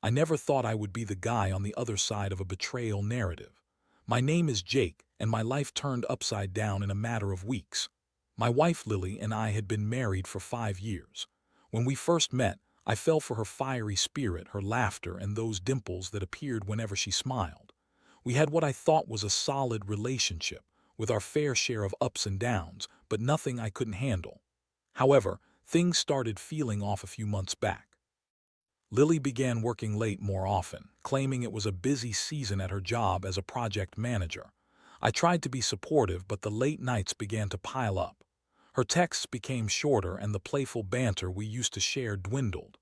I never thought I would be the guy on the other side of a betrayal narrative. My name is Jake, and my life turned upside down in a matter of weeks. My wife Lily and I had been married for 5 years. When we first met, I fell for her fiery spirit, her laughter, and those dimples that appeared whenever she smiled. We had what I thought was a solid relationship, with our fair share of ups and downs, but nothing I couldn't handle. However, things started feeling off a few months back. Lily began working late more often, claiming it was a busy season at her job as a project manager. I tried to be supportive, but the late nights began to pile up. Her texts became shorter and the playful banter we used to share dwindled.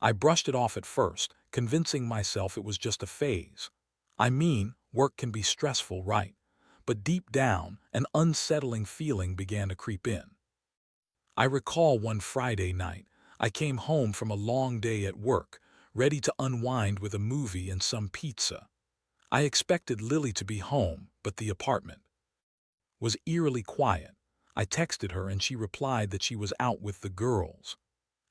I brushed it off at first, convincing myself it was just a phase. I mean, work can be stressful, right? But deep down, an unsettling feeling began to creep in. I recall one Friday night, I came home from a long day at work, ready to unwind with a movie and some pizza. I expected Lily to be home, but the apartment was eerily quiet. I texted her and she replied that she was out with the girls.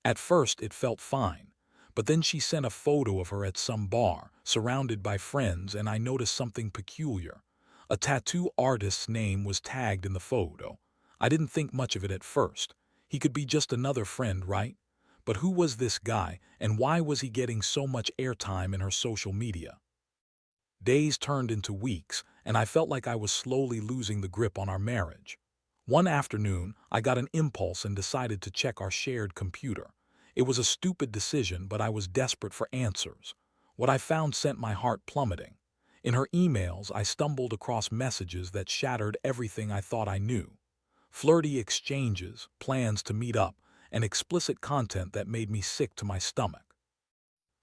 At first it felt fine, but then she sent a photo of her at some bar, surrounded by friends, and I noticed something peculiar. A tattoo artist's name was tagged in the photo. I didn't think much of it at first. He could be just another friend, right? But who was this guy, and why was he getting so much airtime in her social media? Days turned into weeks, and I felt like I was slowly losing the grip on our marriage. One afternoon, I got an impulse and decided to check our shared computer. It was a stupid decision, but I was desperate for answers. What I found sent my heart plummeting. In her emails, I stumbled across messages that shattered everything I thought I knew. Flirty exchanges, plans to meet up, and explicit content that made me sick to my stomach.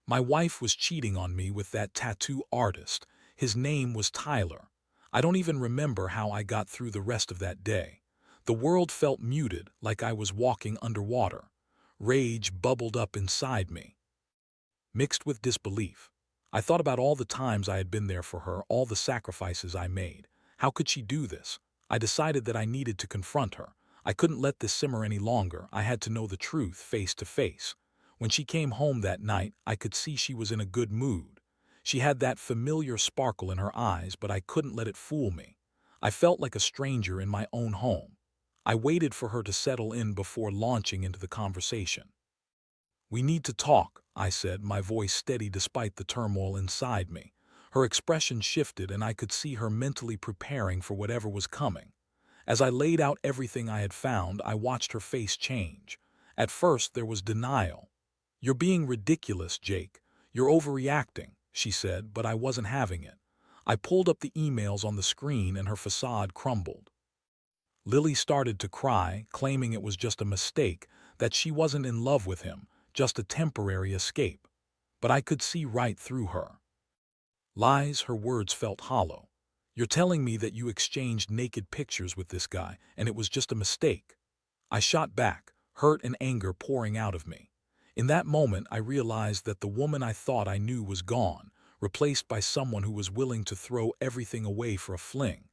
My wife was cheating on me with that tattoo artist. His name was Tyler. I don't even remember how I got through the rest of that day. The world felt muted, like I was walking underwater. Rage bubbled up inside me, mixed with disbelief. I thought about all the times I had been there for her, all the sacrifices I made. How could she do this? I decided that I needed to confront her. I couldn't let this simmer any longer. I had to know the truth face to face. When she came home that night, I could see she was in a good mood. She had that familiar sparkle in her eyes, but I couldn't let it fool me. I felt like a stranger in my own home. I waited for her to settle in before launching into the conversation. "We need to talk," I said, my voice steady despite the turmoil inside me. Her expression shifted, and I could see her mentally preparing for whatever was coming. As I laid out everything I had found, I watched her face change. At first, there was denial. "You're being ridiculous, Jake. You're overreacting," she said, but I wasn't having it. I pulled up the emails on the screen and her facade crumbled. Lily started to cry, claiming it was just a mistake, that she wasn't in love with him, just a temporary escape. But I could see right through her. Lies, her words felt hollow. "You're telling me that you exchanged naked pictures with this guy, and it was just a mistake." I shot back, hurt and anger pouring out of me. In that moment, I realized that the woman I thought I knew was gone, replaced by someone who was willing to throw everything away for a fling.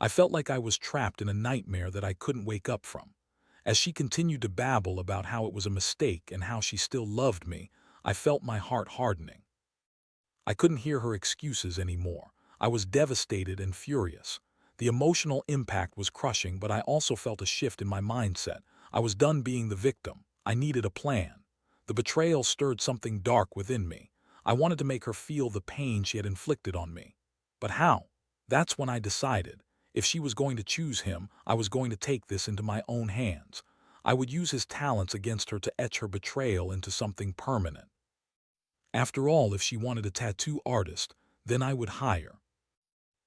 I felt like I was trapped in a nightmare that I couldn't wake up from. As she continued to babble about how it was a mistake and how she still loved me, I felt my heart hardening. I couldn't hear her excuses anymore. I was devastated and furious. The emotional impact was crushing, but I also felt a shift in my mindset. I was done being the victim. I needed a plan. The betrayal stirred something dark within me. I wanted to make her feel the pain she had inflicted on me. But how? That's when I decided. If she was going to choose him, I was going to take this into my own hands. I would use his talents against her to etch her betrayal into something permanent. After all, if she wanted a tattoo artist, then I would hire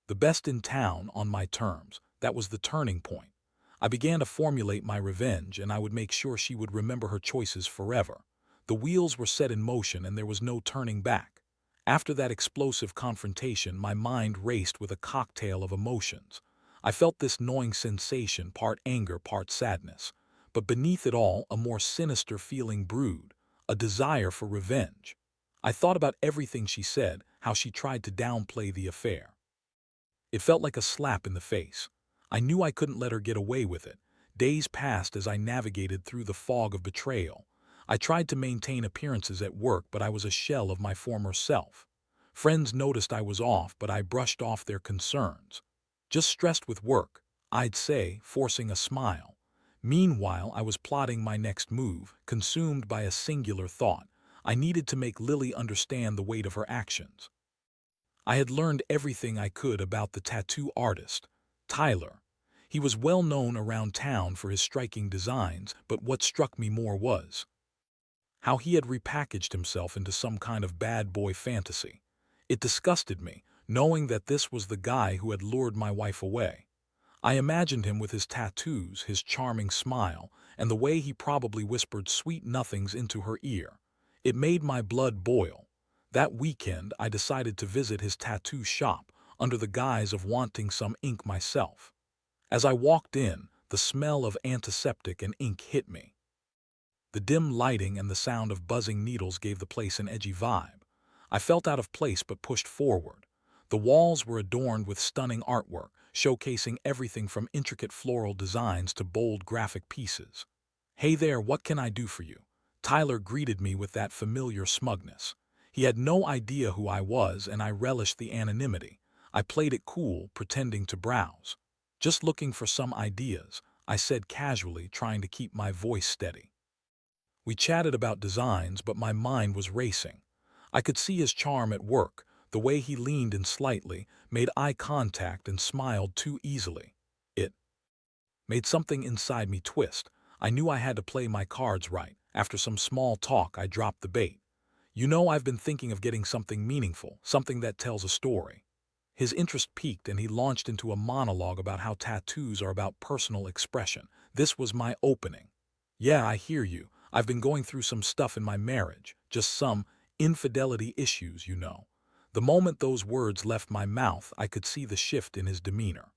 the best in town on my terms. That was the turning point. I began to formulate my revenge, and I would make sure she would remember her choices forever. The wheels were set in motion, and there was no turning back. After that explosive confrontation, my mind raced with a cocktail of emotions. I felt this gnawing sensation, part anger, part sadness. But beneath it all, a more sinister feeling brewed, a desire for revenge. I thought about everything she said, how she tried to downplay the affair. It felt like a slap in the face. I knew I couldn't let her get away with it. Days passed as I navigated through the fog of betrayal. I tried to maintain appearances at work, but I was a shell of my former self. Friends noticed I was off, but I brushed off their concerns. Just stressed with work, I'd say, forcing a smile. Meanwhile, I was plotting my next move, consumed by a singular thought. I needed to make Lily understand the weight of her actions. I had learned everything I could about the tattoo artist, Tyler. He was well known around town for his striking designs, but what struck me more was how he had repackaged himself into some kind of bad boy fantasy. It disgusted me, knowing that this was the guy who had lured my wife away. I imagined him with his tattoos, his charming smile, and the way he probably whispered sweet nothings into her ear. It made my blood boil. That weekend, I decided to visit his tattoo shop under the guise of wanting some ink myself. As I walked in, the smell of antiseptic and ink hit me. The dim lighting and the sound of buzzing needles gave the place an edgy vibe. I felt out of place but pushed forward. The walls were adorned with stunning artwork, showcasing everything from intricate floral designs to bold graphic pieces. "Hey there, what can I do for you?" Tyler greeted me with that familiar smugness. He had no idea who I was, and I relished the anonymity. I played it cool, pretending to browse. "Just looking for some ideas," I said casually, trying to keep my voice steady. We chatted about designs, but my mind was racing. I could see his charm at work, the way he leaned in slightly, made eye contact, and smiled too easily. It made something inside me twist. I knew I had to play my cards right. After some small talk, I dropped the bait. "You know, I've been thinking of getting something meaningful, something that tells a story." His interest peaked, and he launched into a monologue about how tattoos are about personal expression. This was my opening. "Yeah, I hear you. I've been going through some stuff in my marriage, just some infidelity issues, you know." The moment those words left my mouth, I could see the shift in his demeanor.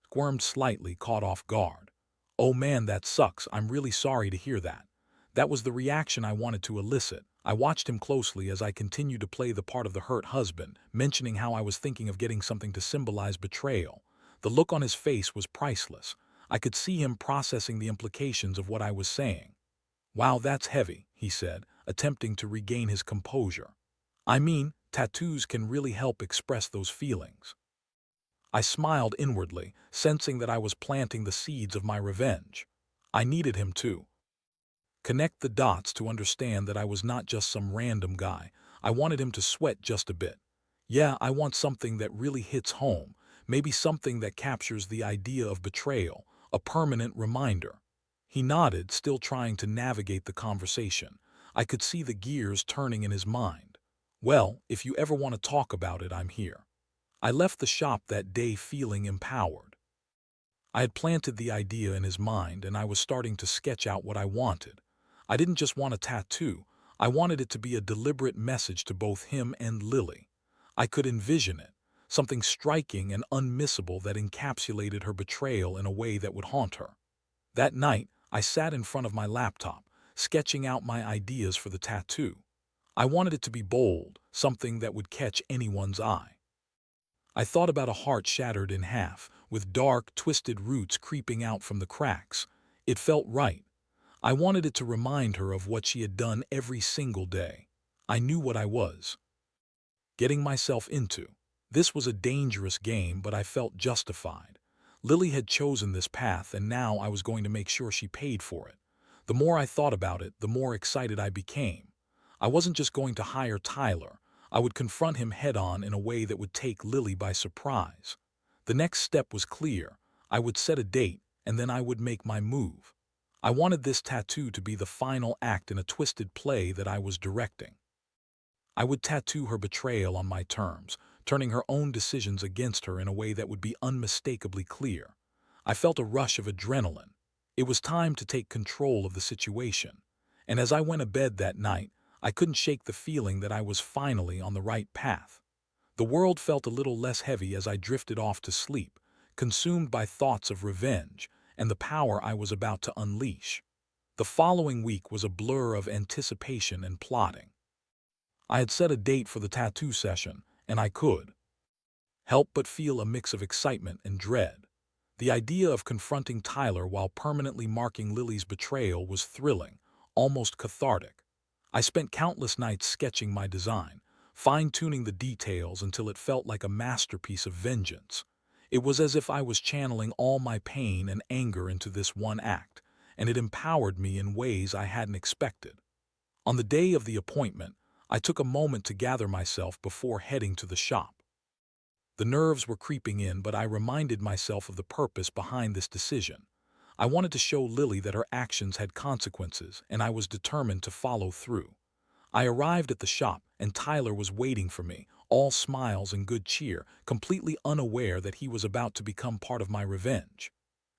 Squirmed slightly, caught off guard. "Oh man, that sucks. I'm really sorry to hear that." That was the reaction I wanted to elicit. I watched him closely as I continued to play the part of the hurt husband, mentioning how I was thinking of getting something to symbolize betrayal. The look on his face was priceless. I could see him processing the implications of what I was saying. "Wow, that's heavy," he said, attempting to regain his composure. "I mean, tattoos can really help express those feelings." I smiled inwardly, sensing that I was planting the seeds of my revenge. I needed him to connect the dots to understand that I was not just some random guy. I wanted him to sweat just a bit. "Yeah, I want something that really hits home, maybe something that captures the idea of betrayal, a permanent reminder." He nodded, still trying to navigate the conversation. I could see the gears turning in his mind. "Well, if you ever want to talk about it, I'm here." I left the shop that day feeling empowered. I had planted the idea in his mind, and I was starting to sketch out what I wanted. I didn't just want a tattoo. I wanted it to be a deliberate message to both him and Lily. I could envision it, something striking and unmissable that encapsulated her betrayal in a way that would haunt her. That night, I sat in front of my laptop, sketching out my ideas for the tattoo. I wanted it to be bold, something that would catch anyone's eye. I thought about a heart shattered in half, with dark, twisted roots creeping out from the cracks. It felt right. I wanted it to remind her of what she had done every single day. I knew what I was getting myself into. This was a dangerous game, but I felt justified. Lily had chosen this path, and now I was going to make sure she paid for it. The more I thought about it, the more excited I became. I wasn't just going to hire Tyler. I would confront him head-on in a way that would take Lily by surprise. The next step was clear. I would set a date, and then I would make my move. I wanted this tattoo to be the final act in a twisted play that I was directing. I would tattoo her betrayal on my terms, turning her own decisions against her in a way that would be unmistakably clear. I felt a rush of adrenaline. It was time to take control of the situation. And as I went to bed that night, I couldn't shake the feeling that I was finally on the right path. The world felt a little less heavy as I drifted off to sleep, consumed by thoughts of revenge and the power I was about to unleash. The following week was a blur of anticipation and plotting. I had set a date for the tattoo session, and I could help but feel a mix of excitement and dread. The idea of confronting Tyler while permanently marking Lily's betrayal was thrilling, almost cathartic. I spent countless nights sketching my design, fine-tuning the details until it felt like a masterpiece of vengeance. It was as if I was channeling all my pain and anger into this one act, and it empowered me in ways I hadn't expected. On the day of the appointment, I took a moment to gather myself before heading to the shop. The nerves were creeping in, but I reminded myself of the purpose behind this decision. I wanted to show Lily that her actions had consequences, and I was determined to follow through. I arrived at the shop, and Tyler was waiting for me, all smiles and good cheer, completely unaware that he was about to become part of my revenge.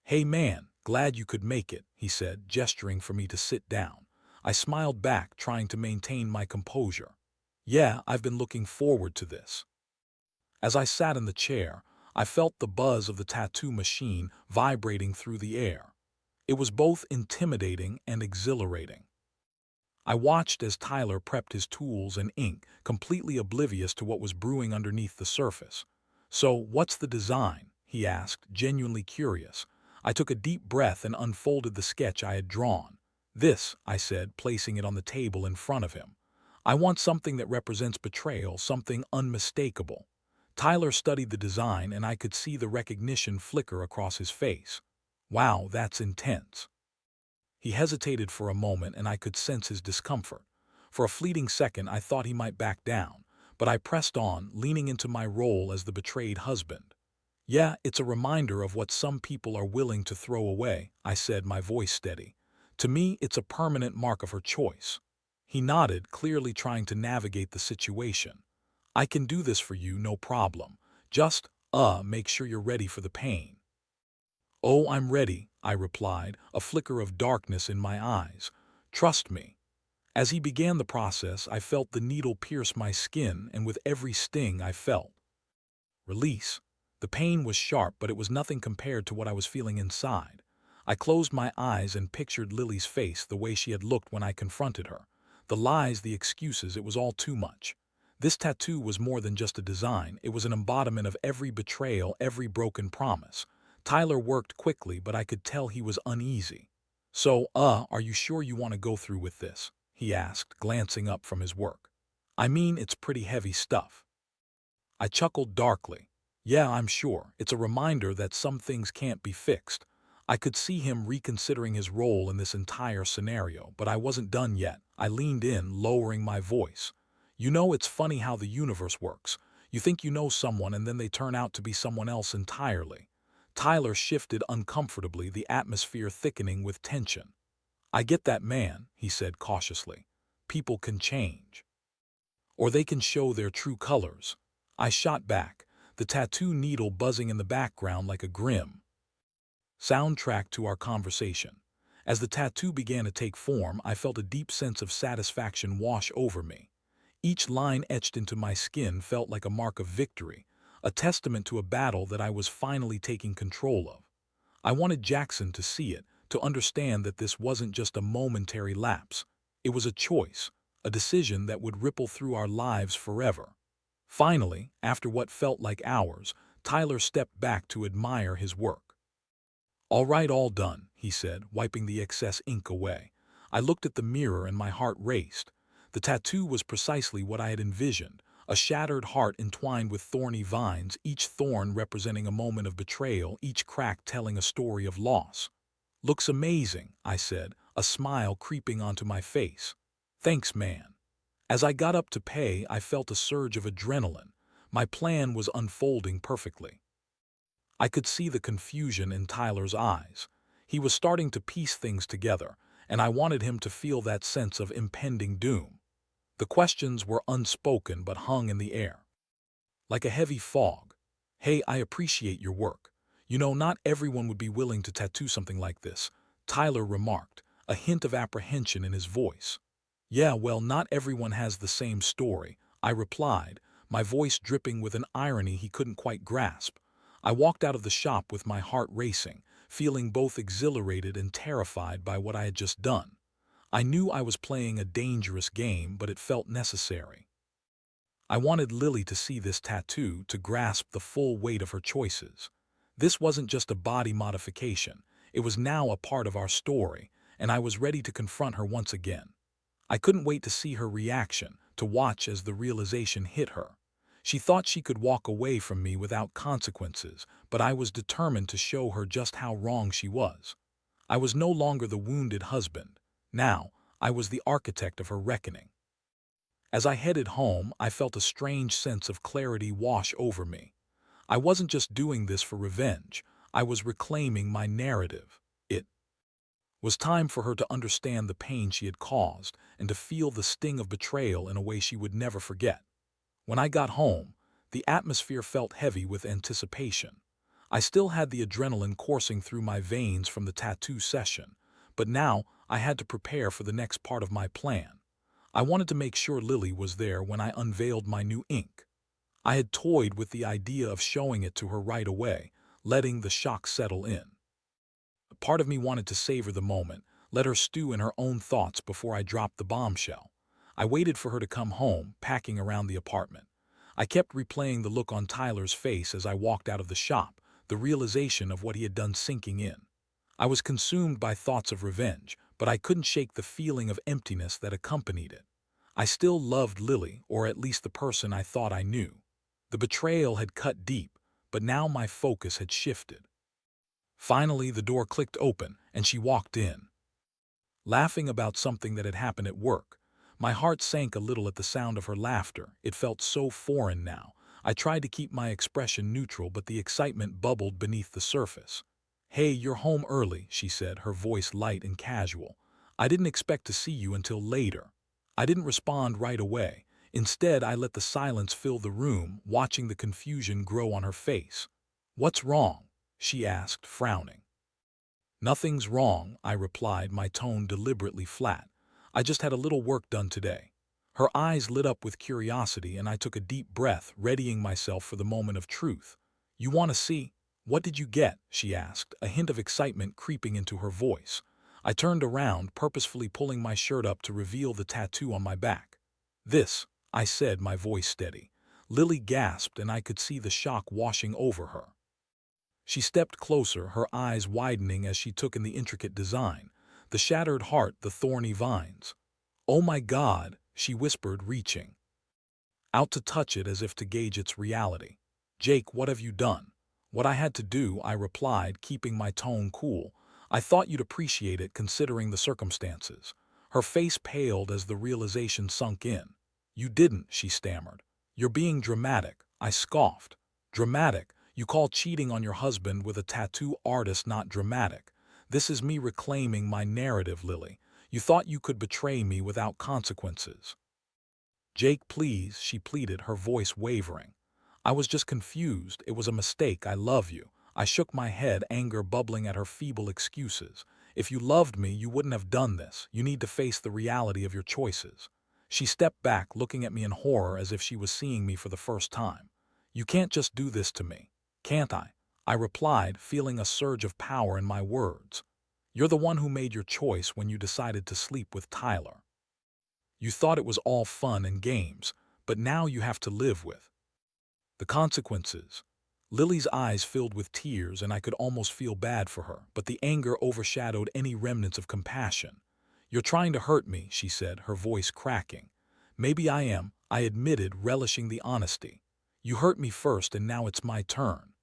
"Hey man, glad you could make it," he said, gesturing for me to sit down. I smiled back, trying to maintain my composure. "Yeah, I've been looking forward to this." As I sat in the chair, I felt the buzz of the tattoo machine vibrating through the air. It was both intimidating and exhilarating. I watched as Tyler prepped his tools and ink, completely oblivious to what was brewing underneath the surface. "So, what's the design?" he asked, genuinely curious. I took a deep breath and unfolded the sketch I had drawn. "This," I said, placing it on the table in front of him. "I want something that represents betrayal, something unmistakable." Tyler studied the design, and I could see the recognition flicker across his face. "Wow, that's intense." He hesitated for a moment, and I could sense his discomfort. For a fleeting second, I thought he might back down, but I pressed on, leaning into my role as the betrayed husband. "Yeah, it's a reminder of what some people are willing to throw away," I said, my voice steady. "To me, it's a permanent mark of her choice." He nodded, clearly trying to navigate the situation. "I can do this for you, no problem. Just, make sure you're ready for the pain." "Oh, I'm ready," I replied, a flicker of darkness in my eyes. "Trust me." As he began the process, I felt the needle pierce my skin, and with every sting I felt release. The pain was sharp, but it was nothing compared to what I was feeling inside. I closed my eyes and pictured Lily's face the way she had looked when I confronted her. The lies, the excuses, it was all too much. This tattoo was more than just a design. It was an embodiment of every betrayal, every broken promise. Tyler worked quickly, but I could tell he was uneasy. "So, are you sure you want to go through with this?" he asked, glancing up from his work. "I mean, it's pretty heavy stuff." I chuckled darkly. "Yeah, I'm sure. It's a reminder that some things can't be fixed." I could see him reconsidering his role in this entire scenario, but I wasn't done yet. I leaned in, lowering my voice. "You know, it's funny how the universe works. You think you know someone, and then they turn out to be someone else entirely." Tyler shifted uncomfortably, the atmosphere thickening with tension. "I get that, man," he said cautiously. "People can change. Or they can show their true colors." I shot back, the tattoo needle buzzing in the background like a grim soundtrack to our conversation. As the tattoo began to take form, I felt a deep sense of satisfaction wash over me. Each line etched into my skin felt like a mark of victory, a testament to a battle that I was finally taking control of. I wanted Jackson to see it, to understand that this wasn't just a momentary lapse. It was a choice, a decision that would ripple through our lives forever. Finally, after what felt like hours, Tyler stepped back to admire his work. "All right, all done," he said, wiping the excess ink away. I looked at the mirror and my heart raced. The tattoo was precisely what I had envisioned, a shattered heart entwined with thorny vines, each thorn representing a moment of betrayal, each crack telling a story of loss. "Looks amazing," I said, a smile creeping onto my face. "Thanks, man." As I got up to pay, I felt a surge of adrenaline. My plan was unfolding perfectly. I could see the confusion in Tyler's eyes. He was starting to piece things together, and I wanted him to feel that sense of impending doom. The questions were unspoken but hung in the air, like a heavy fog. "Hey, I appreciate your work. You know, not everyone would be willing to tattoo something like this," Tyler remarked, a hint of apprehension in his voice. "Yeah, well, not everyone has the same story," I replied, my voice dripping with an irony he couldn't quite grasp. I walked out of the shop with my heart racing, feeling both exhilarated and terrified by what I had just done. I knew I was playing a dangerous game, but it felt necessary. I wanted Lily to see this tattoo, to grasp the full weight of her choices. This wasn't just a body modification. It was now a part of our story, and I was ready to confront her once again. I couldn't wait to see her reaction, to watch as the realization hit her. She thought she could walk away from me without consequences, but I was determined to show her just how wrong she was. I was no longer the wounded husband. Now, I was the architect of her reckoning. As I headed home, I felt a strange sense of clarity wash over me. I wasn't just doing this for revenge. I was reclaiming my narrative. It was time for her to understand the pain she had caused and to feel the sting of betrayal in a way she would never forget. When I got home, the atmosphere felt heavy with anticipation. I still had the adrenaline coursing through my veins from the tattoo session, but now I had to prepare for the next part of my plan. I wanted to make sure Lily was there when I unveiled my new ink. I had toyed with the idea of showing it to her right away, letting the shock settle in. A part of me wanted to savor the moment, let her stew in her own thoughts before I dropped the bombshell. I waited for her to come home, packing around the apartment. I kept replaying the look on Tyler's face as I walked out of the shop, the realization of what he had done sinking in. I was consumed by thoughts of revenge, but I couldn't shake the feeling of emptiness that accompanied it. I still loved Lily, or at least the person I thought I knew. The betrayal had cut deep, but now my focus had shifted. Finally, the door clicked open, and she walked in, laughing about something that had happened at work. My heart sank a little at the sound of her laughter. It felt so foreign now. I tried to keep my expression neutral, but the excitement bubbled beneath the surface. "Hey, you're home early," she said, her voice light and casual. "I didn't expect to see you until later." I didn't respond right away. Instead, I let the silence fill the room, watching the confusion grow on her face. "What's wrong?" she asked, frowning. "Nothing's wrong," I replied, my tone deliberately flat. "I just had a little work done today." Her eyes lit up with curiosity, and I took a deep breath, readying myself for the moment of truth. "You want to see? What did you get?" she asked, a hint of excitement creeping into her voice. I turned around, purposefully pulling my shirt up to reveal the tattoo on my back. "This," I said, my voice steady. Lily gasped, and I could see the shock washing over her. She stepped closer, her eyes widening as she took in the intricate design. The shattered heart, the thorny vines. "Oh my God," she whispered, reaching out to touch it as if to gauge its reality. "Jake, what have you done?" "What I had to do," I replied, keeping my tone cool. "I thought you'd appreciate it considering the circumstances." Her face paled as the realization sunk in. "You didn't," she stammered. "You're being dramatic," I scoffed. "Dramatic? You call cheating on your husband with a tattoo artist not dramatic? This is me reclaiming my narrative, Lily. You thought you could betray me without consequences." "Jake, please," she pleaded, her voice wavering. "I was just confused. It was a mistake. I love you." I shook my head, anger bubbling at her feeble excuses. "If you loved me, you wouldn't have done this. You need to face the reality of your choices." She stepped back, looking at me in horror as if she was seeing me for the first time. "You can't just do this to me." "Can't I?" I replied, feeling a surge of power in my words. "You're the one who made your choice when you decided to sleep with Tyler. You thought it was all fun and games, but now you have to live with the consequences." Lily's eyes filled with tears, and I could almost feel bad for her, but the anger overshadowed any remnants of compassion. "You're trying to hurt me," she said, her voice cracking. "Maybe I am," I admitted, relishing the honesty. "You hurt me first, and now it's my turn."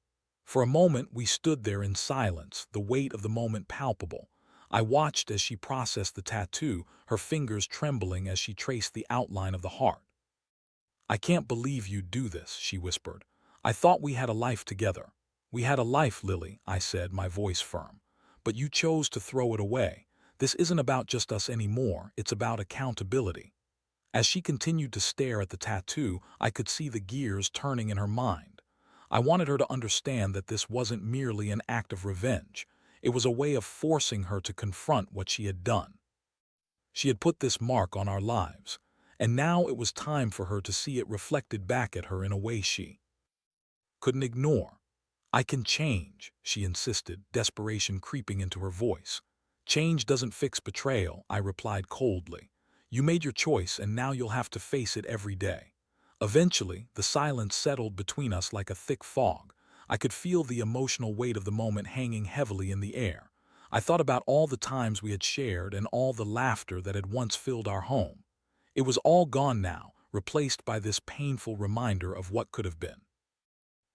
For a moment, we stood there in silence, the weight of the moment palpable. I watched as she processed the tattoo, her fingers trembling as she traced the outline of the heart. "I can't believe you'd do this," she whispered. "I thought we had a life together." "We had a life, Lily," I said, my voice firm. "But you chose to throw it away. This isn't about just us anymore, it's about accountability." As she continued to stare at the tattoo, I could see the gears turning in her mind. I wanted her to understand that this wasn't merely an act of revenge. It was a way of forcing her to confront what she had done. She had put this mark on our lives, and now it was time for her to see it reflected back at her in a way she couldn't ignore. "I can change," she insisted, desperation creeping into her voice. "Change doesn't fix betrayal," I replied coldly. "You made your choice, and now you'll have to face it every day." Eventually, the silence settled between us like a thick fog. I could feel the emotional weight of the moment hanging heavily in the air. I thought about all the times we had shared and all the laughter that had once filled our home. It was all gone now, replaced by this painful reminder of what could have been.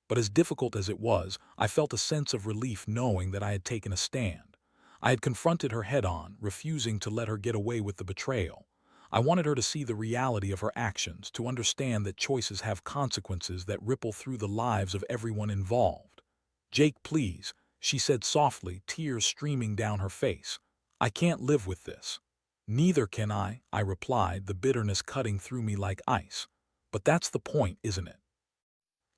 But as difficult as it was, I felt a sense of relief knowing that I had taken a stand. I had confronted her head-on, refusing to let her get away with the betrayal. I wanted her to see the reality of her actions, to understand that choices have consequences that ripple through the lives of everyone involved. "Jake, please," she said softly, tears streaming down her face. "I can't live with this." "Neither can I replied, the bitterness cutting through me like ice. "But that's the point, isn't it?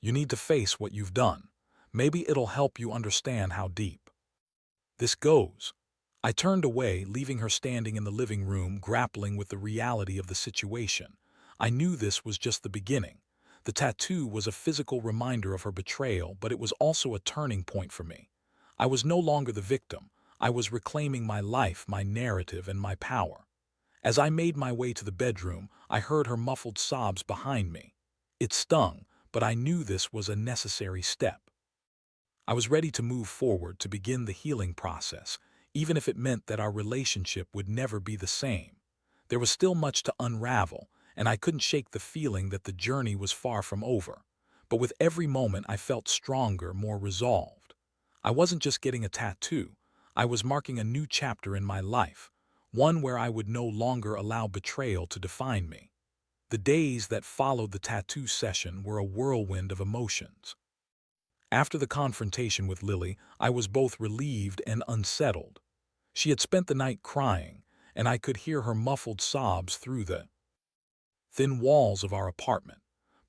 You need to face what you've done. Maybe it'll help you understand how deep this goes." I turned away, leaving her standing in the living room, grappling with the reality of the situation. I knew this was just the beginning. The tattoo was a physical reminder of her betrayal, but it was also a turning point for me. I was no longer the victim. I was reclaiming my life, my narrative, and my power. As I made my way to the bedroom, I heard her muffled sobs behind me. It stung, but I knew this was a necessary step. I was ready to move forward, to begin the healing process, even if it meant that our relationship would never be the same. There was still much to unravel, and I couldn't shake the feeling that the journey was far from over. But with every moment I felt stronger, more resolved. I wasn't just getting a tattoo. I was marking a new chapter in my life, one where I would no longer allow betrayal to define me. The days that followed the tattoo session were a whirlwind of emotions. After the confrontation with Lily, I was both relieved and unsettled. She had spent the night crying, and I could hear her muffled sobs through the thin walls of our apartment.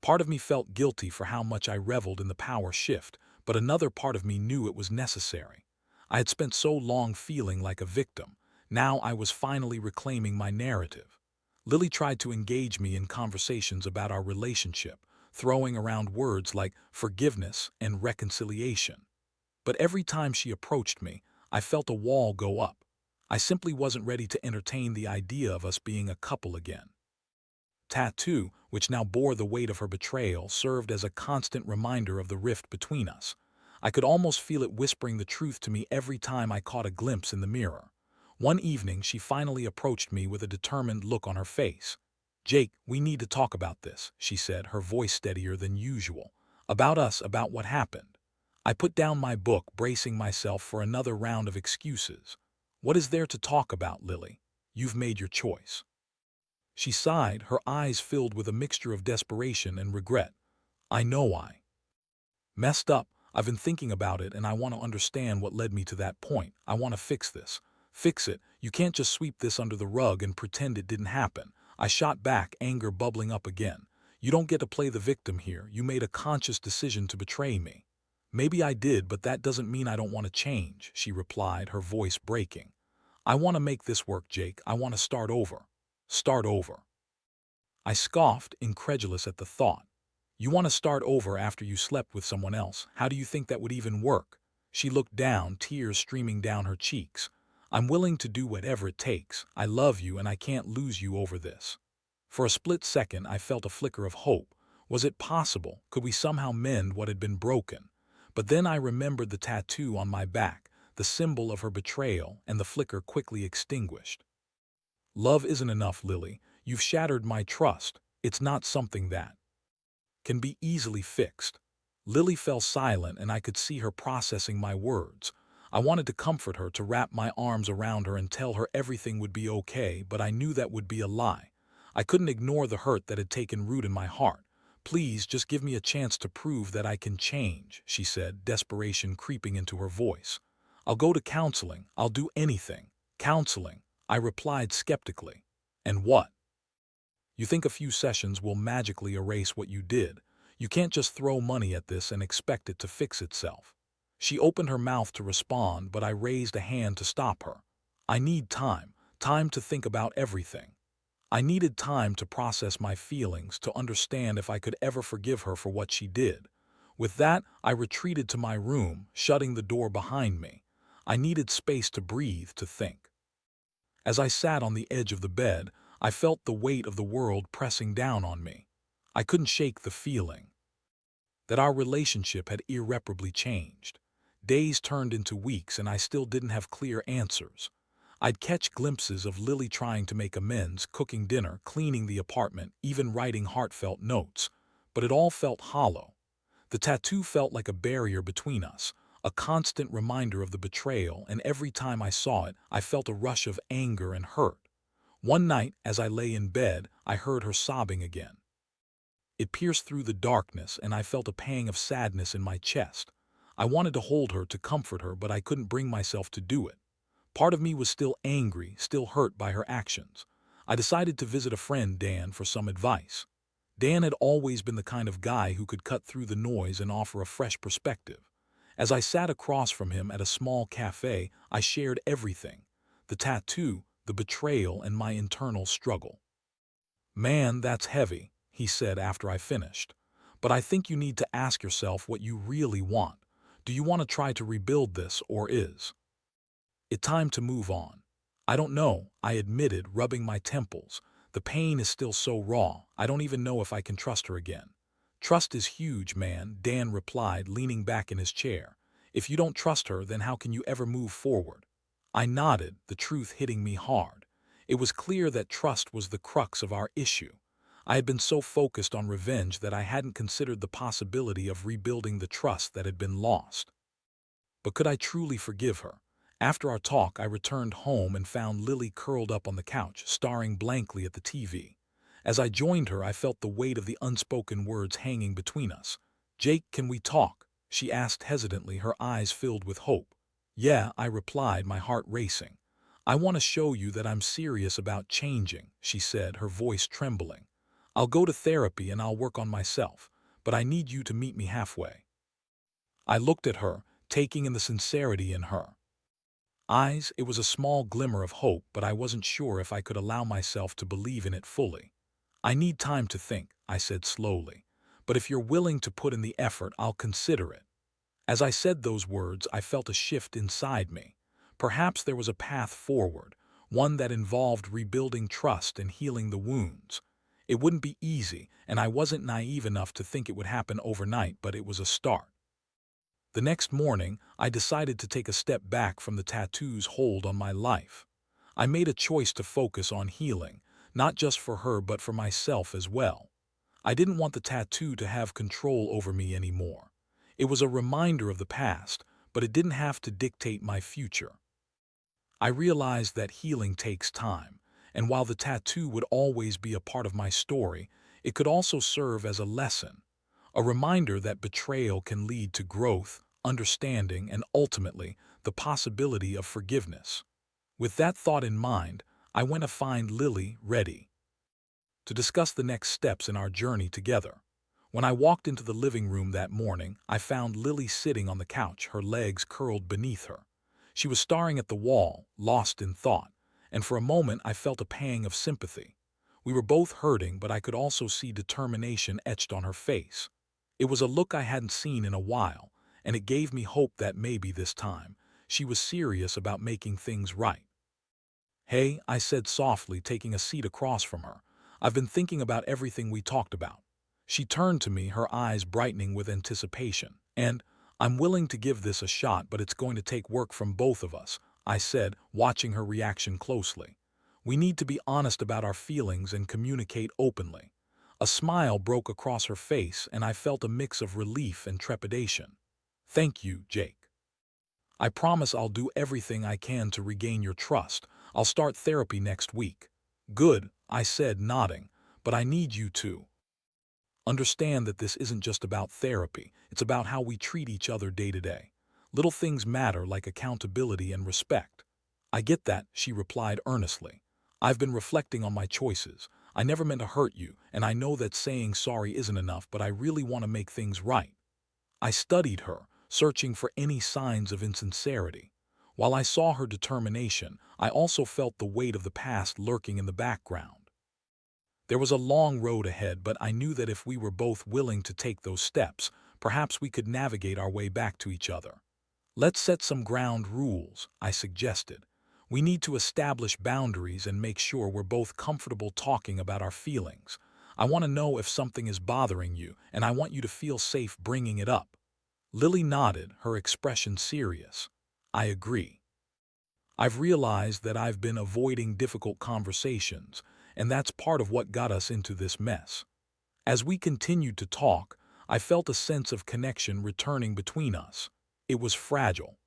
Part of me felt guilty for how much I reveled in the power shift, but another part of me knew it was necessary. I had spent so long feeling like a victim. Now I was finally reclaiming my narrative. Lily tried to engage me in conversations about our relationship, throwing around words like forgiveness and reconciliation. But every time she approached me, I felt a wall go up. I simply wasn't ready to entertain the idea of us being a couple again. Tattoo, which now bore the weight of her betrayal, served as a constant reminder of the rift between us. I could almost feel it whispering the truth to me every time I caught a glimpse in the mirror. One evening, she finally approached me with a determined look on her face. "Jake, we need to talk about this," she said, her voice steadier than usual. "About us, about what happened." I put down my book, bracing myself for another round of excuses. "What is there to talk about, Lily? You've made your choice." She sighed, her eyes filled with a mixture of desperation and regret. "I know I messed up. I've been thinking about it, and I want to understand what led me to that point. I want to fix this. Fix it. You can't just sweep this under the rug and pretend it didn't happen." I shot back, anger bubbling up again. "You don't get to play the victim here. You made a conscious decision to betray me." "Maybe I did, but that doesn't mean I don't want to change," she replied, her voice breaking. "I want to make this work, Jake. I want to start over." "Start over?" I scoffed, incredulous at the thought. "You want to start over after you slept with someone else? How do you think that would even work?" She looked down, tears streaming down her cheeks. "I'm willing to do whatever it takes. I love you and I can't lose you over this." For a split second, I felt a flicker of hope. Was it possible? Could we somehow mend what had been broken? But then I remembered the tattoo on my back, the symbol of her betrayal, and the flicker quickly extinguished. "Love isn't enough, Lily. You've shattered my trust. It's not something that can be easily fixed." Lily fell silent, and I could see her processing my words. I wanted to comfort her, to wrap my arms around her and tell her everything would be okay, but I knew that would be a lie. I couldn't ignore the hurt that had taken root in my heart. "Please, just give me a chance to prove that I can change," she said, desperation creeping into her voice. "I'll go to counseling. I'll do anything." "Counseling?" I replied skeptically. "And what? You think a few sessions will magically erase what you did? You can't just throw money at this and expect it to fix itself." She opened her mouth to respond, but I raised a hand to stop her. "I need time, time to think about everything." I needed time to process my feelings, to understand if I could ever forgive her for what she did. With that, I retreated to my room, shutting the door behind me. I needed space to breathe, to think. As I sat on the edge of the bed, I felt the weight of the world pressing down on me. I couldn't shake the feeling that our relationship had irreparably changed. Days turned into weeks and I still didn't have clear answers. I'd catch glimpses of Lily trying to make amends, cooking dinner, cleaning the apartment, even writing heartfelt notes. But it all felt hollow. The tattoo felt like a barrier between us, a constant reminder of the betrayal, and every time I saw it, I felt a rush of anger and hurt. One night, as I lay in bed, I heard her sobbing again. It pierced through the darkness, and I felt a pang of sadness in my chest. I wanted to hold her, to comfort her, but I couldn't bring myself to do it. Part of me was still angry, still hurt by her actions. I decided to visit a friend, Dan, for some advice. Dan had always been the kind of guy who could cut through the noise and offer a fresh perspective. As I sat across from him at a small cafe, I shared everything: the tattoo, the betrayal, and my internal struggle. "Man, that's heavy," he said after I finished. "But I think you need to ask yourself what you really want. Do you want to try to rebuild this, or is it time to move on?" "I don't know," I admitted, rubbing my temples. "The pain is still so raw, I don't even know if I can trust her again." "Trust is huge, man," Dan replied, leaning back in his chair. "If you don't trust her, then how can you ever move forward?" I nodded, the truth hitting me hard. It was clear that trust was the crux of our issue. I had been so focused on revenge that I hadn't considered the possibility of rebuilding the trust that had been lost. But could I truly forgive her? After our talk, I returned home and found Lily curled up on the couch, staring blankly at the TV. As I joined her, I felt the weight of the unspoken words hanging between us. "Jake, can we talk?" she asked hesitantly, her eyes filled with hope. "Yeah," I replied, my heart racing. "I want to show you that I'm serious about changing," she said, her voice trembling. "I'll go to therapy and I'll work on myself, but I need you to meet me halfway." I looked at her, taking in the sincerity in her eyes. It was a small glimmer of hope, but I wasn't sure if I could allow myself to believe in it fully. "I need time to think," I said slowly. "But if you're willing to put in the effort, I'll consider it." As I said those words, I felt a shift inside me. Perhaps there was a path forward, one that involved rebuilding trust and healing the wounds. It wouldn't be easy, and I wasn't naive enough to think it would happen overnight, but it was a start. The next morning, I decided to take a step back from the tattoo's hold on my life. I made a choice to focus on healing, not just for her but for myself as well. I didn't want the tattoo to have control over me anymore. It was a reminder of the past, but it didn't have to dictate my future. I realized that healing takes time, and while the tattoo would always be a part of my story, it could also serve as a lesson, a reminder that betrayal can lead to growth, understanding, and ultimately, the possibility of forgiveness. With that thought in mind, I went to find Lily, ready to discuss the next steps in our journey together. When I walked into the living room that morning, I found Lily sitting on the couch, her legs curled beneath her. She was staring at the wall, lost in thought, and for a moment I felt a pang of sympathy. We were both hurting, but I could also see determination etched on her face. It was a look I hadn't seen in a while, and it gave me hope that maybe this time, she was serious about making things right. "Hey," I said softly, taking a seat across from her. "I've been thinking about everything we talked about." She turned to me, her eyes brightening with anticipation. "And I'm willing to give this a shot, but it's going to take work from both of us," I said, watching her reaction closely. "We need to be honest about our feelings and communicate openly." A smile broke across her face, and I felt a mix of relief and trepidation. "Thank you, Jake. I promise I'll do everything I can to regain your trust. I'll start therapy next week." "Good," I said, nodding, "but I need you to understand that this isn't just about therapy. It's about how we treat each other day to day. Little things matter, like accountability and respect." "I get that," she replied earnestly. "I've been reflecting on my choices. I never meant to hurt you, and I know that saying sorry isn't enough, but I really want to make things right." I studied her, searching for any signs of insincerity. While I saw her determination, I also felt the weight of the past lurking in the background. There was a long road ahead, but I knew that if we were both willing to take those steps, perhaps we could navigate our way back to each other. "Let's set some ground rules," I suggested. "We need to establish boundaries and make sure we're both comfortable talking about our feelings. I want to know if something is bothering you, and I want you to feel safe bringing it up." Lily nodded, her expression serious. I agree. I've realized that I've been avoiding difficult conversations, and that's part of what got us into this mess. As we continued to talk, I felt a sense of connection returning between us. It was fragile,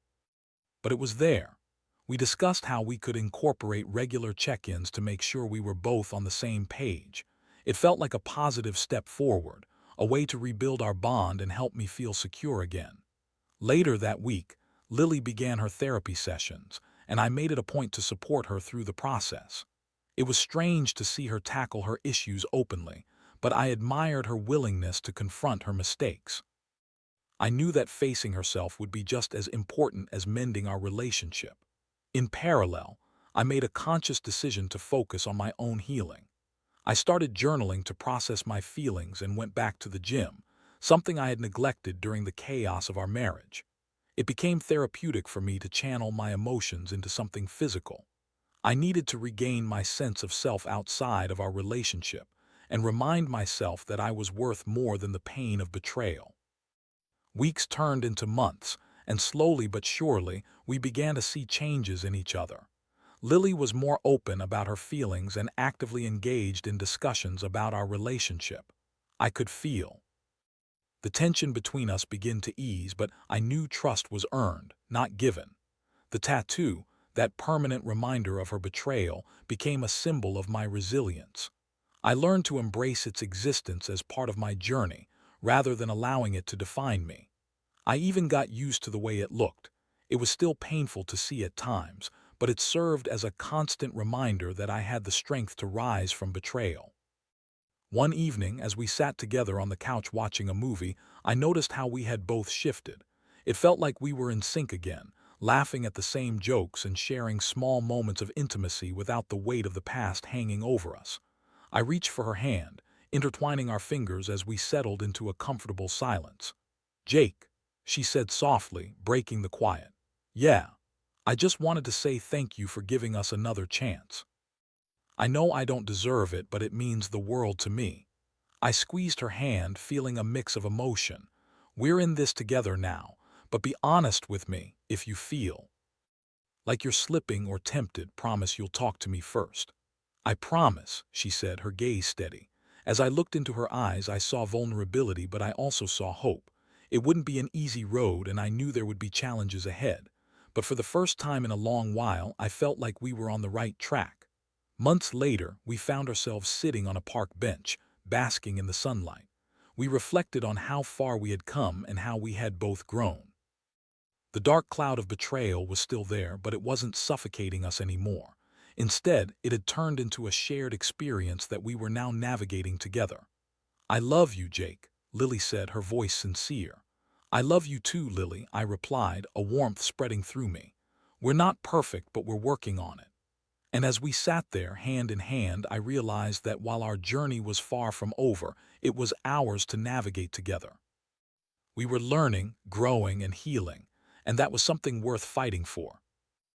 but it was there. We discussed how we could incorporate regular check-ins to make sure we were both on the same page. It felt like a positive step forward, a way to rebuild our bond and help me feel secure again. Later that week, Lily began her therapy sessions, and I made it a point to support her through the process. It was strange to see her tackle her issues openly, but I admired her willingness to confront her mistakes. I knew that facing herself would be just as important as mending our relationship. In parallel, I made a conscious decision to focus on my own healing. I started journaling to process my feelings and went back to the gym, something I had neglected during the chaos of our marriage. It became therapeutic for me to channel my emotions into something physical. I needed to regain my sense of self outside of our relationship and remind myself that I was worth more than the pain of betrayal. Weeks turned into months, and slowly but surely, we began to see changes in each other. Lily was more open about her feelings and actively engaged in discussions about our relationship. I could feel the tension between us begin to ease, but I knew trust was earned, not given. The tattoo, that permanent reminder of her betrayal, became a symbol of my resilience. I learned to embrace its existence as part of my journey, rather than allowing it to define me. I even got used to the way it looked. It was still painful to see at times, but it served as a constant reminder that I had the strength to rise from betrayal. One evening, as we sat together on the couch watching a movie, I noticed how we had both shifted. It felt like we were in sync again, laughing at the same jokes and sharing small moments of intimacy without the weight of the past hanging over us. I reached for her hand, intertwining our fingers as we settled into a comfortable silence. "Jake," she said softly, breaking the quiet. "Yeah, I just wanted to say thank you for giving us another chance. I know I don't deserve it, but it means the world to me." I squeezed her hand, feeling a mix of emotion. "We're in this together now, but be honest with me if you feel like you're slipping or tempted. Promise you'll talk to me first." "I promise," she said, her gaze steady. As I looked into her eyes, I saw vulnerability, but I also saw hope. It wouldn't be an easy road, and I knew there would be challenges ahead. But for the first time in a long while, I felt like we were on the right track. Months later, we found ourselves sitting on a park bench, basking in the sunlight. We reflected on how far we had come and how we had both grown. The dark cloud of betrayal was still there, but it wasn't suffocating us anymore. Instead, it had turned into a shared experience that we were now navigating together. "I love you, Jake," Lily said, her voice sincere. "I love you too, Lily," I replied, a warmth spreading through me. "We're not perfect, but we're working on it." And as we sat there, hand in hand, I realized that while our journey was far from over, it was ours to navigate together. We were learning, growing, and healing, and that was something worth fighting for.